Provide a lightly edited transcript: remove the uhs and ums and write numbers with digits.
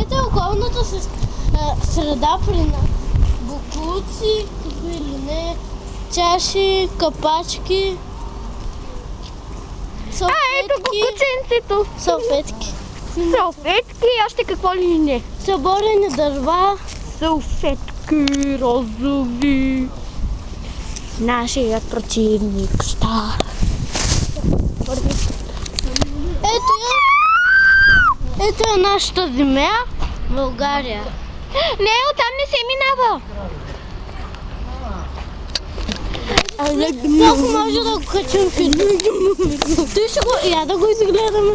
Ето околната среда при нас. Боклуци, какви или не, чаши, капачки, Ето го кученцето. салфетки, Салфетки, още какво ли не? съборени дърва. Салфетки розови. Нашият противник стар. Ето е нашата земя, България. Не, оттам не се минава. Как може да го качим в YouTube? Ти ще го, я да го изгледаме.